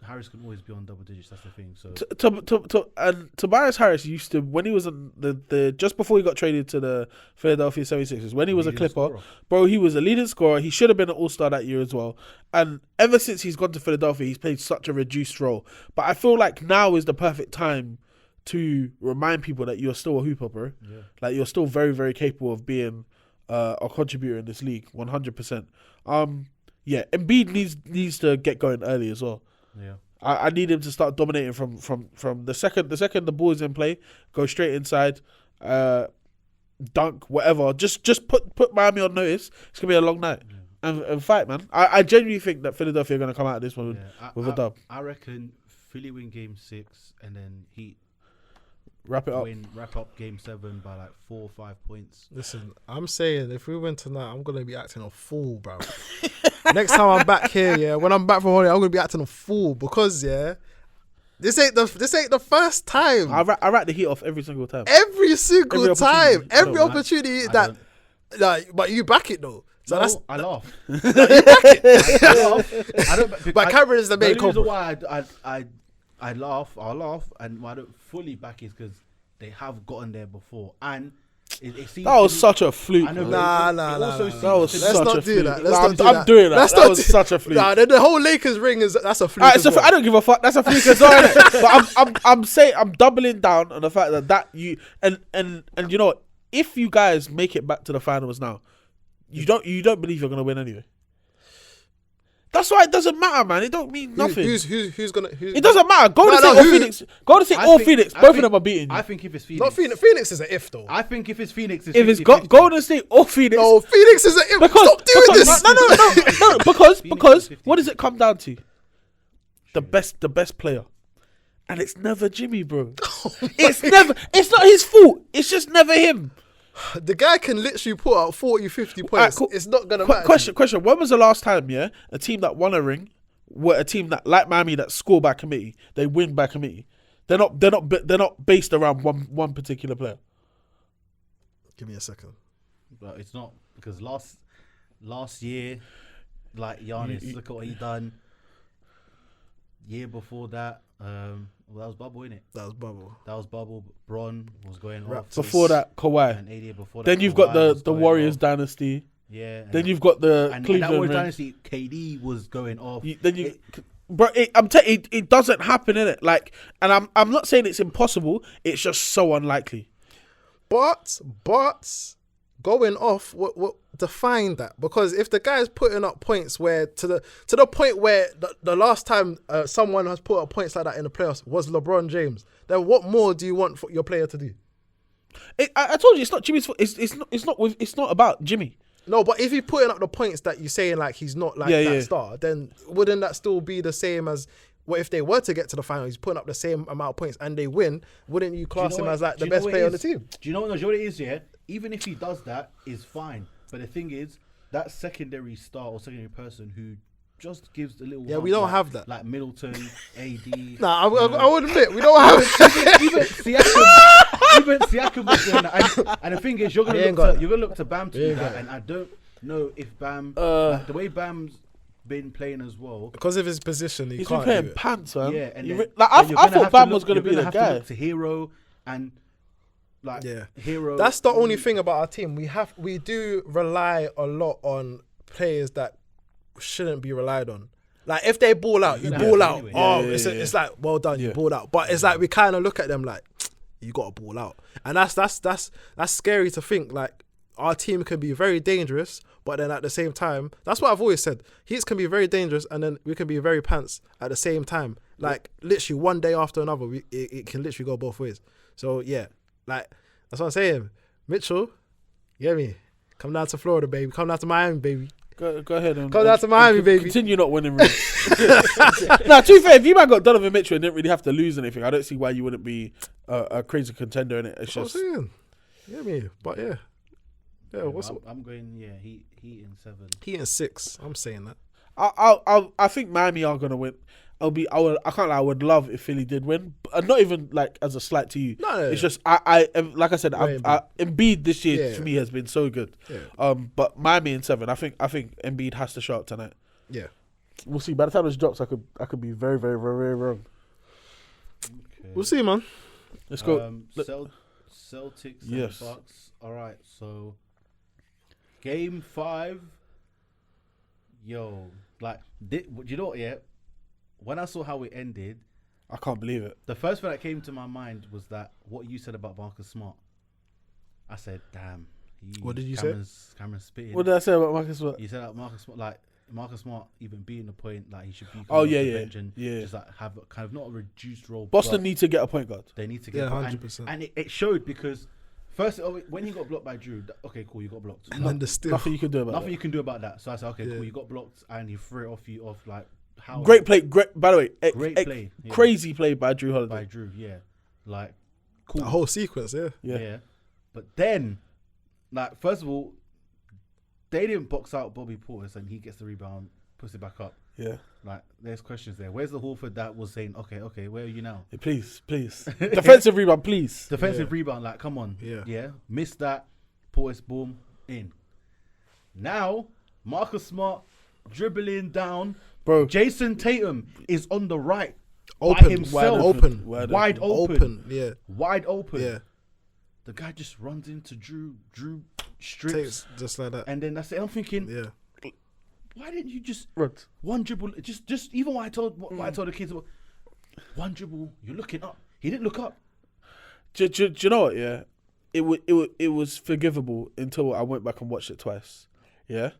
Harris can always be on double digits. That's the thing. So and Tobias Harris used to, when he was on the just before he got traded to the Philadelphia 76ers, when he was a Clipper, bro, he was a leading scorer. He should have been an All-Star that year as well. And ever since he's gone to Philadelphia, he's played such a reduced role. But I feel like now is the perfect time to remind people that you're still a hooper, bro. Yeah. Like you're still very, very capable of being a contributor in this league, 100%. Embiid needs to get going early as well. Yeah, I need him to start dominating from the second the ball is in play, go straight inside, dunk, whatever. Just put Miami on notice. It's gonna be a long night and fight, man. I genuinely think that Philadelphia are gonna come out of this one with a dub. I reckon Philly win Game 6 and then Heat wrap up Game 7 by like 4 or 5 points. Listen, I'm saying if we win tonight, I'm gonna be acting a fool, bro. Next time I'm back here, when I'm back from holiday, I'm gonna be acting a fool because this ain't the first time. I write the Heat off every single time. Every opportunity that, like, but you back it though. So no, that's I laugh. you back it. I laugh. I don't. But Cameron is the main reason culprit. why I laugh, I'll laugh, and why I don't fully back is because they have gotten there before, and it seems That was to me- such a fluke. I know, bro. but Nah, it nah, also nah, seems That was to me- Let's such not a do fluke. that. Let's Nah, not do I'm that. doing that. Let's That not was do- such a fluke. Nah, the whole Lakers ring that's a fluke. Alright, as so well. I don't give a fuck. That's a fluke as well. innit? But I'm saying I'm doubling down on the fact that you and you know what? If you guys make it back to the finals now, you don't believe you're gonna win anyway. That's why it doesn't matter, man. It don't mean nothing. Who's gonna? It doesn't matter. Golden No, State or who- Phoenix. Golden State I or think- Phoenix. I Both of think- them are beating you. I think if it's Phoenix, Not Phoenix. Phoenix is an if though. I think if it's Phoenix, If it's 50-50. Golden State or Phoenix, No, Phoenix is an if. because Stop doing this. No, because Phoenix is 50. what does it come down to? The best player, and it's never Jimmy, bro. It's never. It's not his fault. It's just never him. The guy can literally put out 40, 50 points. cool. It's not gonna matter. Question. When was the last time? Yeah, a team that won a ring, were a team that like Miami that score by committee, they win by committee. They're not based around one particular player. Give me a second. But it's not because last year, like Giannis, look at what he done. Year before that, well, that was bubble, innit? That was bubble. That was bubble. Bron was going off. Raptors. Before that, Kawhi. And 8 year before that. Then you've got Kawhi was the going Warriors off. dynasty. Yeah. Then you've got the and that Cleveland Warriors ring. dynasty, KD was going off. Bro, it doesn't happen, innit? Like, and I'm not saying it's impossible. It's just so unlikely. But going off, what define that? Because if the guy's putting up points where to the point where the last time someone has put up points like that in the playoffs was LeBron James, then what more do you want for your player to do? I told you it's not Jimmy's fault. It's not about Jimmy. No, but if he's putting up the points that you're saying like he's not like that star, then wouldn't that still be the same as what if they were to get to the final? He's putting up the same amount of points and they win. Wouldn't you class him as like the best player on the team? Do you know what it is? Yeah, even if he does that, is fine. But the thing is, that secondary star or secondary person who just gives a little. Yeah, we don't have that. Like Middleton, AD. Nah, I would admit we don't have it. Even Siakam was doing that. And the thing is, you're gonna look to Bam to do that. And I don't know if Bam, like, the way Bam's been playing as well. Because of his position, He's can't been playing do it. pants, man. Yeah, and I thought Bam was gonna be the have guy. to look to Hero and like Hero. That's the only thing about our team. We do rely a lot on players that shouldn't be relied on. Like if they ball out, you ball out. Anyway. Oh, it's like well done, you balled out. But it's like we kind of look at them like you got to ball out, and that's scary to think. Like our team can be very dangerous, but then at the same time, that's what I've always said. Heats can be very dangerous, and then we can be very pants at the same time. Like literally one day after another, it can literally go both ways. So yeah, like that's what I'm saying. Mitchell, you get me? Come down to Florida, baby. Come down to Miami, baby. Go ahead and Come down to Miami, baby. Continue not winning rings. Nah, to be fair, if you man got Donovan Mitchell and didn't really have to lose anything, I don't see why you wouldn't be a crazy contender in it. It's That's just what I'm saying. You get me? But yeah. Yeah, I'm going Heat in 7. Heat in 6. I'm saying that. I think Miami are gonna win. I can't lie. I would love if Philly did win, but not even like as a slight to you. No. It's just I like I said, Embiid. Embiid this year Yeah. for me has been so good. Yeah. But Miami in 7. I think Embiid has to show up tonight. Yeah. We'll see. By the time this drops, I could be very, very, very, very wrong. Okay. We'll see, man. Let's go. Celtics Yes. and Bucks. All right, so Game 5. Yo, like, you know what? Yeah, when I saw how it ended, I can't believe it. the first thing that came to my mind was that what you said about Marcus Smart. I said, damn. What did you say? Cameron's spitting. What did I say about Marcus Smart? You said that Marcus Smart even being the point, like he should be. Oh, off yeah, the yeah, bench and yeah. Just like have kind of not a reduced role. Boston but need to get a point guard. They need to get 100%. and it showed because first when he got blocked by Drew, okay, cool, you got blocked. And then the still. Nothing you can do about Nothing that. you can do about that. So I said, okay, Yeah. cool, you got blocked, and he threw it off like how Great play. Great. By the way, Great play, yeah. crazy play by Drew by Holiday. Drew, yeah, like cool, The whole sequence, yeah. Yeah. But then, like first of all, they didn't box out Bobby Portis, and he gets the rebound, puts it back up. Yeah. Like there's questions there. Where's the Horford that was saying, okay, where are you now? Hey, please. Defensive rebound, please. Defensive rebound, like come on, Yeah. missed that. Portis, boom, in. Now Marcus Smart dribbling down. Bro. Jason Tatum is on the right. Open, by himself. wide open. Yeah. Wide open. Yeah. The guy just runs into Drew strips. Takes just like that. And then that's it. I'm thinking, Yeah. why didn't you just Right. one dribble? Just even what I told the kids about one dribble. You're looking up. He didn't look up. Do you know what? Yeah, it was forgivable until I went back and watched it twice. Yeah,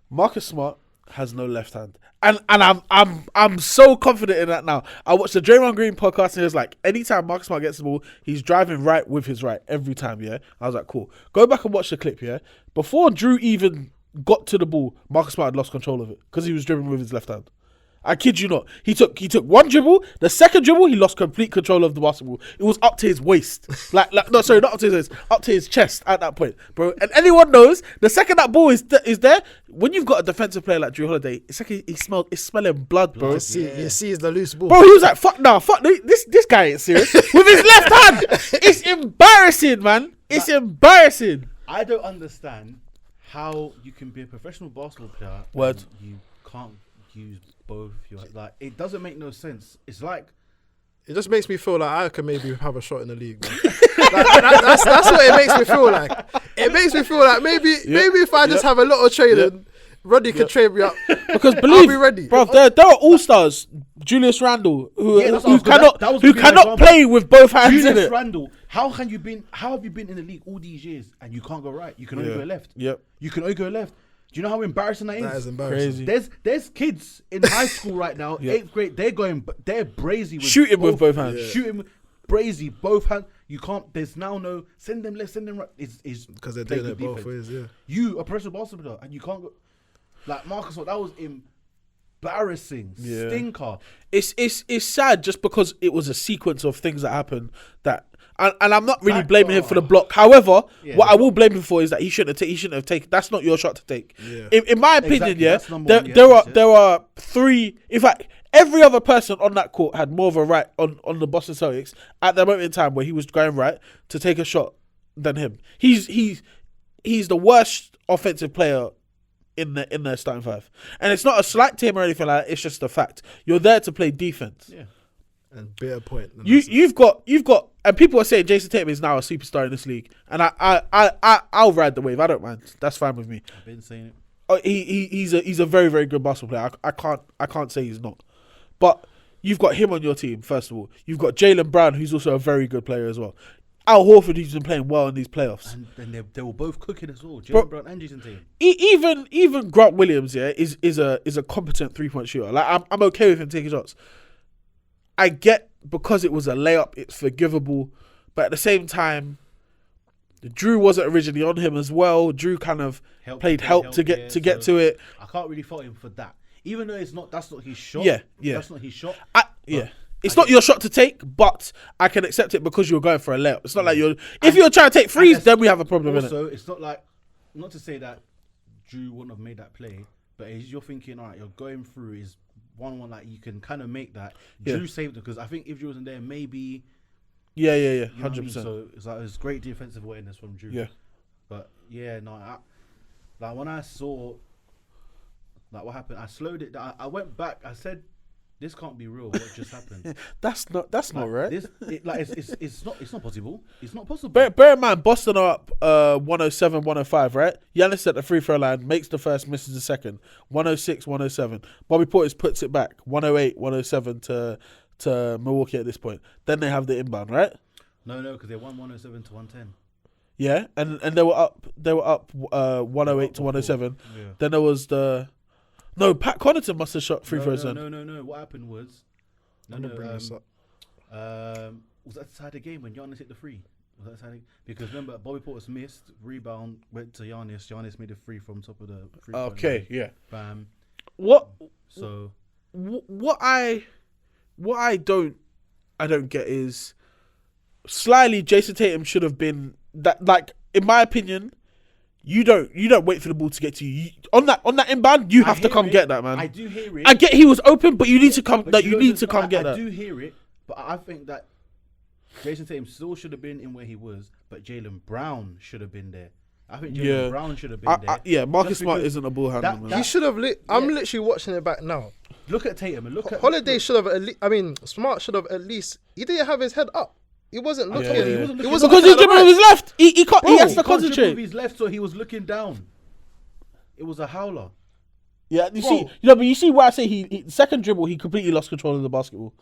Marcus Smart has no left hand, and I'm so confident in that now. I watched the Draymond Green podcast and it was like, anytime Marcus Smart gets the ball, he's driving right with his right every time. Yeah, I was like, cool. Go back and watch the clip. Yeah, before Drew even got to the ball, Marcus Smart had lost control of it because he was dribbling with his left hand. I kid you not. He took one dribble. The second dribble, he lost complete control of the basketball. It was up to his waist. No, sorry, not up to his waist. Up to his chest at that point, bro. And anyone knows, the second that ball is there, when you've got a defensive player like Drew Holiday, it's like it's smelling blood, bro. You see, it's the loose ball. Bro, he was like, fuck this guy ain't serious. With his left hand. It's embarrassing, man. It's embarrassing. I don't understand how you can be a professional basketball player. Word. And you can't use both your, like, it doesn't make no sense. It's like, It just makes me feel like I can maybe have a shot in the league. Man. That's what it makes me feel like. It makes me feel like maybe if I just have a lot of training, Roddy can train me up. Because I'll believe, be ready. bro, there are all stars. Julius Randle, who cannot example. play with both hands in Julius it. Randle, how have you been in the league all these years and you can't go right? You can only go left. Yep. You can only go left. Do you know how embarrassing that is? That is embarrassing. Crazy. There's kids in high school right now, 8th grade. They're brazy with Shooting with both hands. Yeah. Shooting with brazy both hands. You can't. There's now no send them left, send them right. Is Because they're play doing good it both defense. ways, yeah. You a professional basketball player and you can't go. Like Marcus, that was embarrassing. Yeah. Stinker. It's sad just because it was a sequence of things that happened that. And I'm not really blaming him for the block. However, what I will blame him for is that he shouldn't have taken. That's not your shot to take. Yeah. In my opinion, Exactly. there are three. In fact, every other person on that court had more of a right on the Boston Celtics at the moment in time where he was going right to take a shot than him. He's the worst offensive player in their starting five, and it's not a slight to him or anything like that. It's just a fact. You're there to play defense. Yeah. And better point. You've got, and people are saying Jason Tatum is now a superstar in this league, and I'll ride the wave. I don't mind. That's fine with me. I've been saying it. Oh, he's a very, very good basketball player. I can't say he's not, but you've got him on your team. First of all, you've got Jaylen Brown, who's also a very good player as well. Al Horford, who's been playing well in these playoffs, and they were both cooking as well. Jaylen Brown and Jason Tatum. Even Grant Williams, is a competent 3-point shooter. Like I'm okay with him taking shots. I get because it was a layup, it's forgivable, but at the same time, Drew wasn't originally on him as well. Drew kind of played help to get to it. I can't really fault him for that, even though that's not his shot. Yeah. That's not his shot. It's not your shot to take, but I can accept it because you're going for a layup. It's not like if you're trying to take threes, then we have a problem. Also, it's not like, not to say that Drew wouldn't have made that play, but as you're thinking, all right, you're going through is 1-1, like you can kind of make that. Drew saved it because I think if Drew wasn't there, maybe. Yeah, You know what I 100%. mean? So it's great defensive awareness from Drew. Yeah. But like when I saw like what happened, I slowed it down. I went back. I said, "This can't be real. What just happened?" That's not right. It's not possible. It's not possible. Bear in mind, Boston are up 107-105, right? Giannis at the free throw line, makes the first, misses the second. 106-107. Bobby Portis puts it back. 108-107 to Milwaukee at this point. Then they have the inbound, right? No, because they won 107 to 110. Yeah, and they were up 108 to 107. Yeah. Then there was Pat Connaughton must have shot free throws then. No. What happened was, was that the side of the game when Giannis hit the free? Was that the side of, because remember, Bobby Portis missed, rebound went to Giannis. Giannis made a free from top of the free throw line. Yeah. Bam. What I don't get is slyly Jason Tatum should have been that, like, in my opinion, you don't wait for the ball to get to you. On that inbound, you have to come get that, man. I do hear it. I get he was open, but you need to come. But You need to come get that. I do hear it, but I think that Jason Tatum still should have been in where he was, but Jaylen Brown should have been there. I think Jalen Brown should have been there. Yeah, Marcus Just Smart because isn't a ball handler, man. He should have. I'm literally watching it back now. Look at Tatum and look at Holiday should have at least. I mean, Smart should have at least. He didn't have his head up. He wasn't looking. Yeah. He wasn't looking. Because he's dribbling with his left. He can't. Bro, He has He to can't dribble concentrate. with his left, so he was looking down. It was a howler. Yeah, you Bro. see, but you see why I say he second dribble, he completely lost control of the basketball.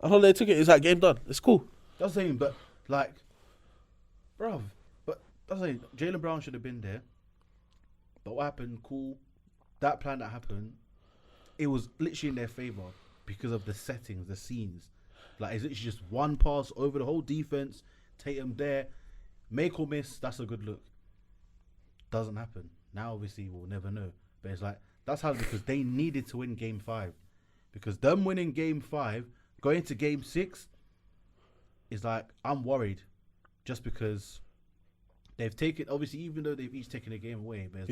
And Holiday took it. It's like game done. It's cool. That's the thing, but like, bruv, but that's the thing. Jalen Brown should have been there. But what happened? Cool. That plan that happened, it was literally in their favor because of the settings, the scenes. Like, it's literally just one pass over the whole defense. Tatum there, make or miss. That's a good look. Doesn't happen. Now, obviously, we'll never know. But it's like, that's how, because they needed to win game 5. Because them winning game 5, going to game 6, is like, I'm worried. Just because they've taken, obviously, even though they've each taken a game away, but it's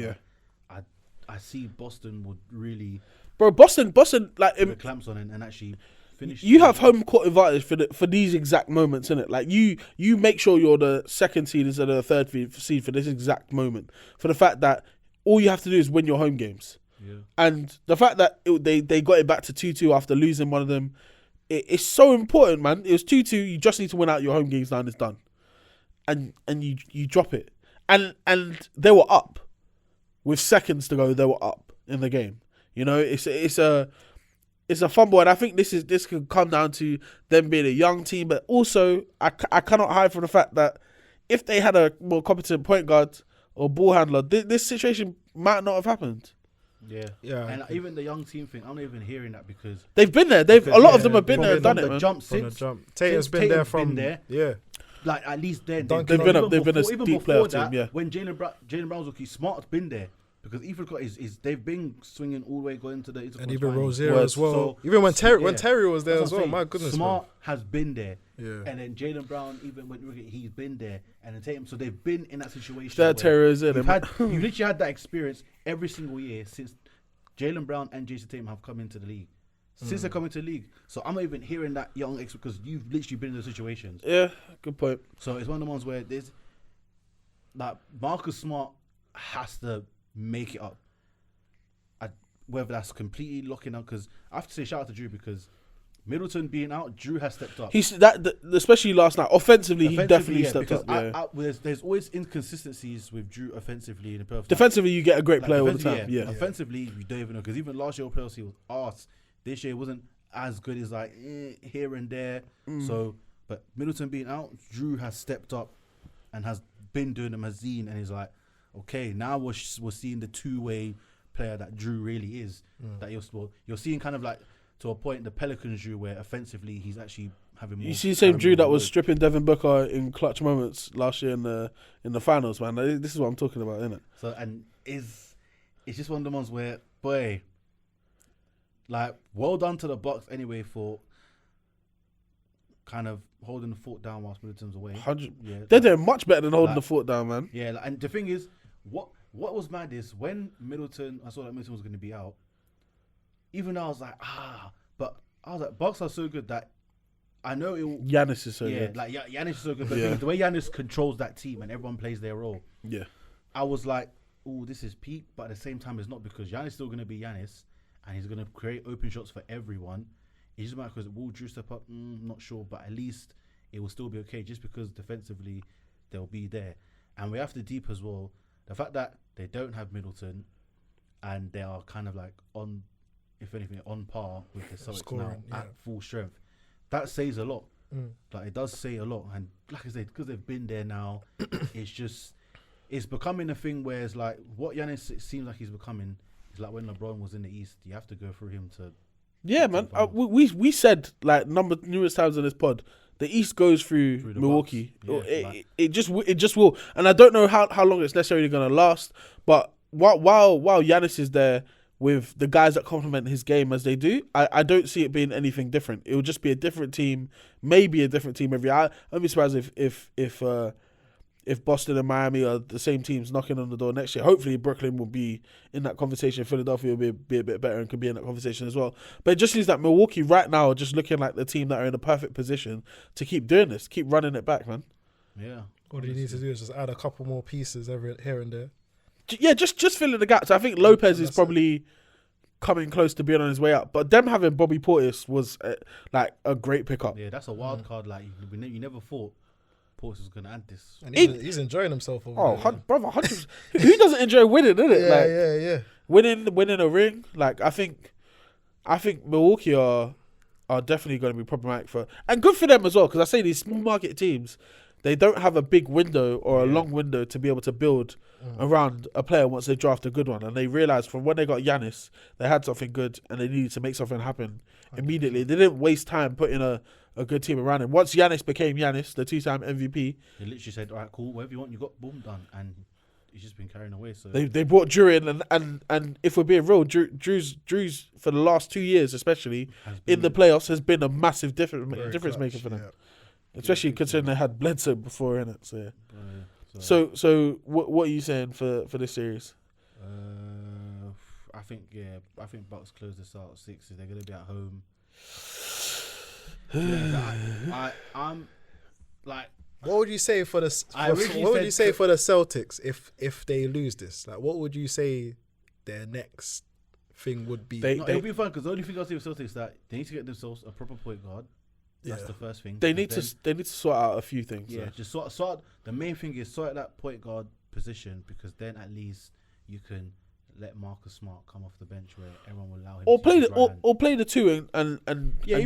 like, I see Boston would really Bro, Boston, like, put the clamps on and actually finish. you have home court advantage for these exact moments, innit? Like, you make sure you're the second seed instead of the third seed for this exact moment. For the fact that all you have to do is win your home games. Yeah. And the fact that they got it back to 2-2 after losing one of them, it's so important, man. It was 2-2. You just need to win out your home games now and it's done. And you drop it. And they were up. With seconds to go, they were up in the game. You know, it's a fumble, and I think this could come down to them being a young team, but also I cannot hide from the fact that if they had a more competent point guard or ball handler, this situation might not have happened. Yeah. And even the young team thing, I'm not even hearing that because they've been there. A lot of them have been there and done it, man. Jump From since the jump. Tatum's been there from there. Yeah. Like, at least then They've been a deep before playoff that, team, yeah. when Jalen Brown's rookie, Smart's been there because even they've been swinging all the way going to the And even finals. Rozier as well. So, even when Terry yeah. was there That's as what well. I'm My saying. goodness. Smart has been there. Yeah. And then Jalen Brown, even when rookie, he's been there. And then Tatum, so they've been in that situation. That Terry is in You've it. literally had that experience every single year since Jalen Brown and Jason Tatum have come into the league. Since they come into the league. So I'm not even hearing that young because you've literally been in those situations. Yeah, good point. So it's one of the ones where there's like Marcus Smart has to make it up. Whether that's completely locking out, because I have to say shout out to Drew because Middleton being out, Drew has stepped up. He's especially last night. Offensively, he definitely yeah, stepped because up. Yeah. there's always inconsistencies with Drew offensively in the playoffs. Defensively, you get a great Like, player all the defensively, time. Yeah. Offensively, you don't even know because even last year playoffs he was arse. This year it wasn't as good as like here and there. So, but Middleton being out, Drew has stepped up and has been doing the Mazine, and he's like, okay, now we're seeing the two-way player that Drew really is. That you're seeing kind of like to a point the Pelicans Drew where offensively he's actually having more. You see the same Drew that was load. stripping Devin Booker in clutch moments last year in the finals, man. This is what I'm talking about, isn't it? So and it's just one of the ones where, boy, like, well done to the Bucks anyway for kind of holding the fort down whilst Middleton's away. 100. Yeah, They're doing much better than holding like- the fort down, man. yeah, like, and the thing is, what was mad is when I saw that Middleton was going to be out. Even though I was like, but I was like, Bucks are so good that I know it will. Giannis is so Yeah, good. like Giannis is so good. But Yeah. the way Giannis controls that team and everyone plays their role, Yeah. I was like, oh, this is peak. But at the same time, it's not because Giannis is still going to be Giannis and he's going to create open shots for everyone. It's just about because will Drew step up? Not sure, but at least it will still be okay just because defensively they'll be there. And we have to deep as well. The fact that they don't have Middleton and they are kind of like on, if anything, on par with the Celtics Scoring, now yeah. at full strength, that says a lot. Like, it does say a lot. And like I said, because they've been there now, it's becoming a thing where it's like what Giannis seems like he's becoming is like when LeBron was in the East. You have to go through him to. Yeah, man. We said like numerous times in this pod, the East goes through the Milwaukee. Bucks. Yeah, It just will. And I don't know how long it's necessarily going to last. But while Giannis is there with the guys that complement his game as they do, I don't see it being anything different. It will just be a different team, maybe a different team every year. I'd be surprised if Boston and Miami are the same teams knocking on the door next year. Hopefully Brooklyn will be in that conversation. Philadelphia will be a bit better and could be in that conversation as well. But it just seems that Milwaukee right now are just looking like the team that are in a perfect position to keep doing this, keep running it back, man. Yeah. All you need to do is just add a couple more pieces here and there. Yeah, just fill in the gaps. I think Lopez is That's probably coming close to being on his way up. But them having Bobby Portis was like a great pickup. Yeah, that's a wild card. Like you never thought Portis was gonna add this. And he's enjoying himself over there. Brother, 100%. Who doesn't enjoy winning, innit? Yeah. Winning a ring. Like I think Milwaukee are definitely going to be problematic and good for them as well, because I say these small market teams, they don't have a big window or a long window to be able to build around a player once they draft a good one, and they realised from when they got Giannis, they had something good and they needed to make something happen immediately. They didn't waste time putting a good team around him. Once Giannis became Giannis, the 2-time MVP, they literally said, "All right, cool, whatever you want, you got, boom, done," and he's just been carrying away. So they brought Drew in, and if we're being real, Drew's for the last 2 years, especially in the playoffs, has been a massive difference maker for them. Yeah. Especially considering they had Bledsoe before in it. So yeah. So what are you saying for this series? I think Bucks close this out 6. They're gonna be at home. I'm like, what would you say for the? What would you say for the Celtics if they lose this? Like, what would you say their next thing would be? It'll be fun because the only thing I'll say with Celtics is that they need to get themselves a proper point guard. That's the first thing. They need to sort out a few things. Yeah, just sort. The main thing is sort out that point guard position, because then at least you can let Marcus Smart come off the bench where everyone will allow him. Or play the two and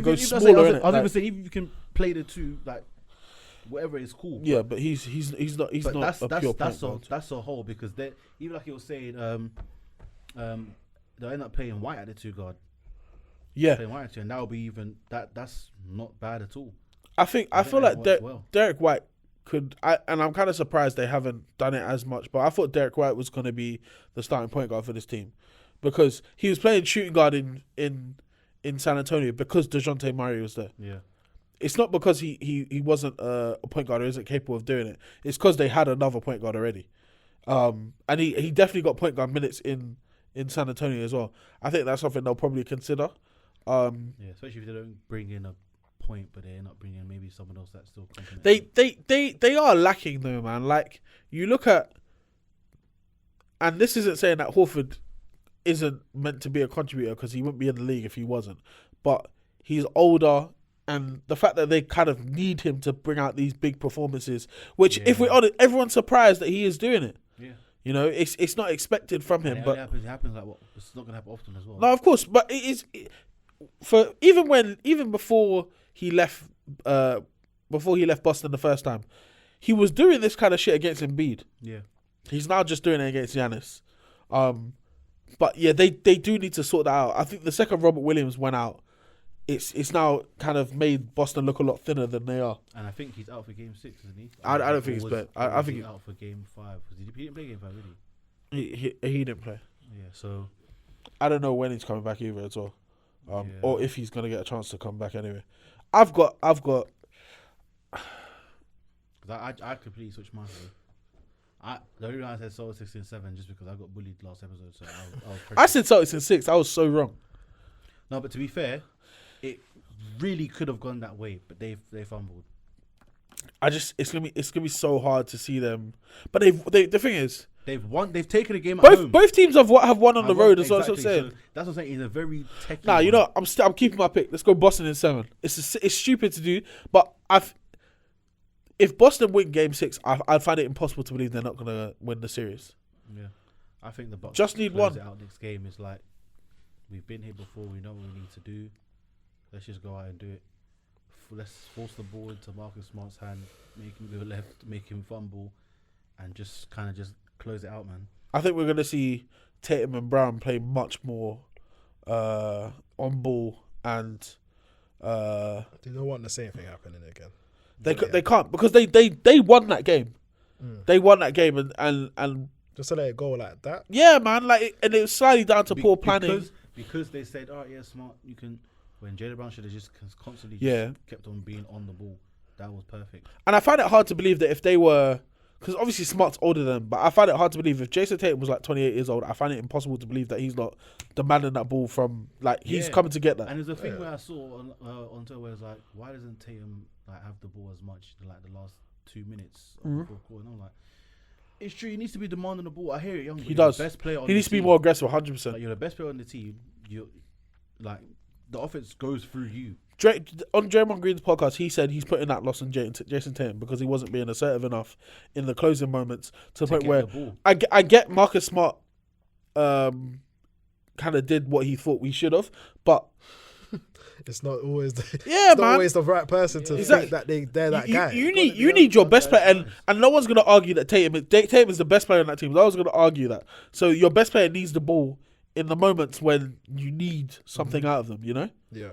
go smaller. I was even saying, even if you can play the two, like whatever is cool. Yeah, but he's not a pure point guard. That's a whole, because they, even like you were saying, they'll end up playing White at the 2 guard. Yeah, playing White at 2, and that'll be even that's not bad at all. I feel like Derek White could, and I'm kind of surprised they haven't done it as much, but I thought Derek White was going to be the starting point guard for this team, because he was playing shooting guard in San Antonio because DeJounte Murray was there. Yeah. It's not because he wasn't a point guard or isn't capable of doing it. It's because they had another point guard already. And he definitely got point guard minutes in San Antonio as well. I think that's something they'll probably consider. Yeah, especially if they don't bring in a point, but they're not bringing in maybe someone else that's still They are lacking though, man. Like, you look at, and this isn't saying that Horford isn't meant to be a contributor, because he wouldn't be in the league if he wasn't, but he's older, and the fact that they kind of need him to bring out these big performances, which if we're honest, everyone's surprised that he is doing it. Yeah. You know, it's not expected from him, but it happens like what? It's not gonna happen often as well. No, of course, but it is for even before he left Boston the first time, he was doing this kind of shit against Embiid. Yeah, he's now just doing it against Giannis. But yeah, they do need to sort that out. I think the second Robert Williams went out, it's now kind of made Boston look a lot thinner than they are. And I think he's out for Game 6, isn't he? I don't think he's playing. I think he's out for Game 5. He didn't play Game 5, really. He didn't play. Yeah, so I don't know when he's coming back either as well, or if he's gonna get a chance to come back anyway. I've got. Because I completely switched my view. The only reason I said Celtics in 7 just because I got bullied last episode. So I said Celtics in 6. I was so wrong. No, but to be fair, it really could have gone that way, but they fumbled. It's gonna be so hard to see them. But the thing is, they've won. They've taken a game at home. Both teams have won on the road as well. That's what I'm saying. So that's what I'm saying. He's a very technical. Nah, you know, I'm keeping my pick. Let's go Boston in 7. It's stupid to do, but if Boston win Game 6, I find it impossible to believe they're not gonna win the series. Yeah, I think the Bucks just need close one. It out next game is like, we've been here before. We know what we need to do. Let's just go out and do it. Let's force the ball into Marcus Smart's hand, make him go left, make him fumble, and just kind of just close it out, man. I think we're gonna see Tatum and Brown play much more on ball, and they don't want the same thing happening again. They can't, because they won that game. They won that game, and just to let it go like that. Yeah, man. And it was slightly down to poor planning. Because they said, "Oh yeah, Smart, you can." When Jaylen Brown should have just constantly kept on being on the ball. That was perfect. And I find it hard to believe that if they were, because obviously Smart's older than them, but I find it hard to believe if Jason Tatum was like 28 years old, I find it impossible to believe that he's not demanding that ball from, like, he's coming to get that. And there's a thing where I saw on Twitter where it's like, why doesn't Tatum like have the ball as much like the last 2 minutes of the fourth quarter, and I'm like, it's true. He needs to be demanding the ball. I hear it, young. He does. The best player on He the needs to be team. more aggressive, 100%. Like, you're the best player on the team. You like the offense goes through you. On Draymond Green's podcast, he said he's putting that loss on Jason Tatum because he wasn't being assertive enough in the closing moments to the point get where the ball. I get Marcus Smart kind of did what he thought we should have, but It's not always the, yeah, it's not man. always the right person to Exactly. think that they're that guy. You need your best player, and no one's gonna argue that Tatum is the best player on that team. No one's gonna argue that. So your best player needs the ball in the moments when you need something out of them. You know. Yeah,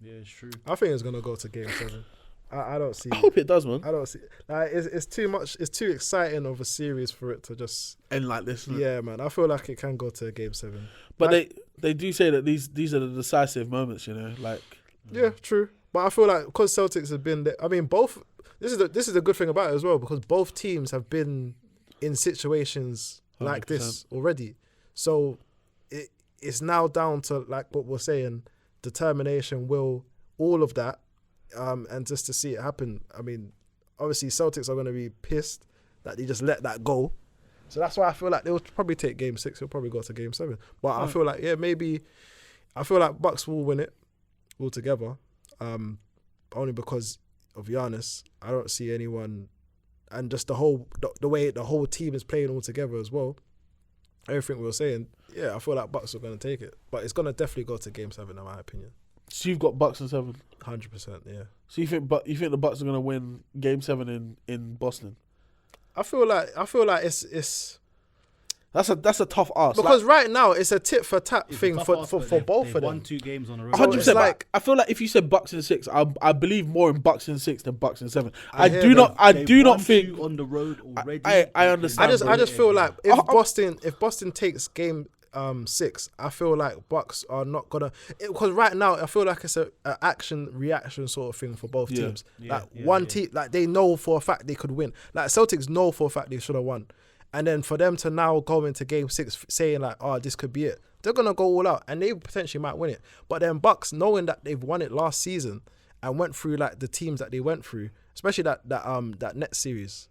It's true. I think it's gonna go to Game 7. I don't see. I hope it does, man. I don't see. Like, it's too much. It's too exciting of a series for it to just. And like this, Yeah, man. I feel like it can go to Game 7. but like, they do say that these are the decisive moments. You know, like Yeah, true. But I feel like because Celtics have been there, I mean, both. This is the good thing about it as well, because both teams have been in situations like 100%. this already. So it's now down to, like what we're saying, determination, will, all of that, and just to see it happen. I mean, obviously Celtics are going to be pissed that they just let that go. So that's why I feel like they'll probably take Game 6. It'll probably go to Game 7. But I feel like, maybe, I feel like Bucks will win it altogether. Only because of Giannis. I don't see anyone, and just the way the whole team is playing all together as well. Everything we were saying, I feel like Bucks are going to take it. But it's going to definitely go to Game 7 in my opinion. so you've got Bucks in 7. 100%, yeah. So you think the Bucks are gonna win Game 7 in Boston? I feel like it's That's a tough ask. because right now it's a tit for tat It's a thing tough for ask, but both they've of them. won 2 games on a row. 100%. it's Like, like- I feel like if you said Bucks in 6, I believe more in Bucks in 6 than Bucks in 7. I I hear do that. not. I They've do not won think. 2 on the road already. I understand. I just feel like if Oh, Boston takes Game 6, I feel like Bucks are not gonna, because right now I feel like it's a action reaction sort of thing for both Yeah. teams. Yeah, Like yeah, one yeah. team, like they know for a fact they could win. Like Celtics know for a fact they should have won, and then for them to now go into Game 6 saying like, oh, this could be it, they're gonna go all out and they potentially might win it. But then Bucks, knowing that they've won it last season and went through like the teams that they went through, especially that Nets series,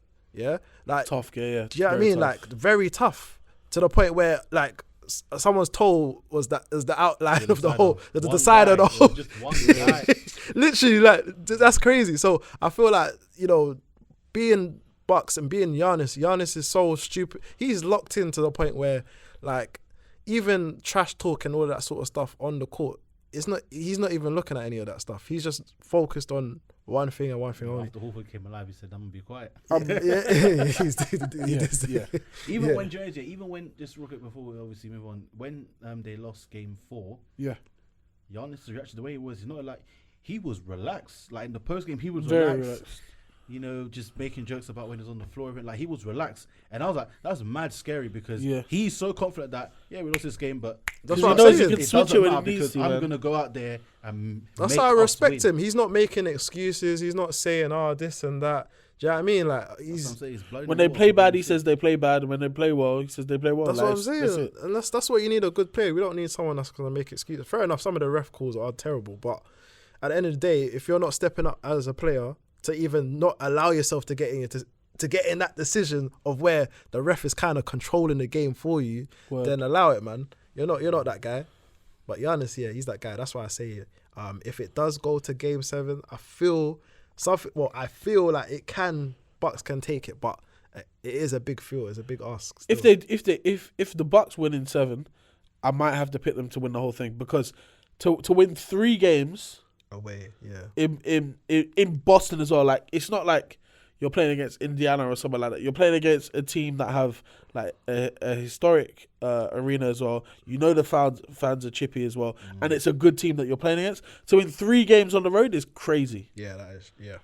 like tough. Yeah. do you know what I Very mean? tough. Like very tough to the point where like someone's toe was the outline of the whole, the side of the whole. Just one guy. Literally, like that's crazy. So I feel like being Bucks and being Giannis is so stupid. He's locked in to the point where like even trash talk and all that sort of stuff on the court, he's not even looking at any of that stuff. He's just focused on one thing and one thing only. After Horford came alive, he said, "I'm gonna be quiet." Yeah. Even when just real quick before we obviously move on, when they lost Game 4, Yeah. Giannis' reaction, the way he was, he's not like, he was relaxed. Like in the post game, he was Very relaxed. relaxed. Just making jokes about when he was on the floor. Like he was relaxed, and I was like, that's mad scary because Yeah. he's so confident that we lost this game, but That's Because what he I'm knows he saying. can it switch doesn't it when matter he needs because to. I'm man. gonna go out there and That's make how I us respect win. him. He's not making excuses. He's not saying, this and that. Do you know what I mean? Like That's what I'm he's. saying, he's blowing When the they wall. play bad, he says they play bad, and when they play well, he says they play well. That's Like, what I'm that's saying, it. and that's what you need, a good player. We don't need someone that's gonna make excuses. Fair enough, some of the ref calls are terrible, but at the end of the day, if you're not stepping up as a player to even not allow yourself to get in that decision of where the ref is kind of controlling the game for you, Word. then allow it, man. You're not that guy. But Giannis, he's that guy. That's why I say if it does go to Game 7, I feel like Bucks can take it, but it is a big feel. It's a big ask. Still. If the Bucks win in 7, I might have to pick them to win the whole thing because to win 3 games away, in Boston as well, like it's not like you're playing against Indiana or something like that. You're playing against a team that have like a historic arena as well. The fans are chippy as well, and it's a good team that you're playing against. So in 3 games on the road is crazy. Yeah, that is, yeah.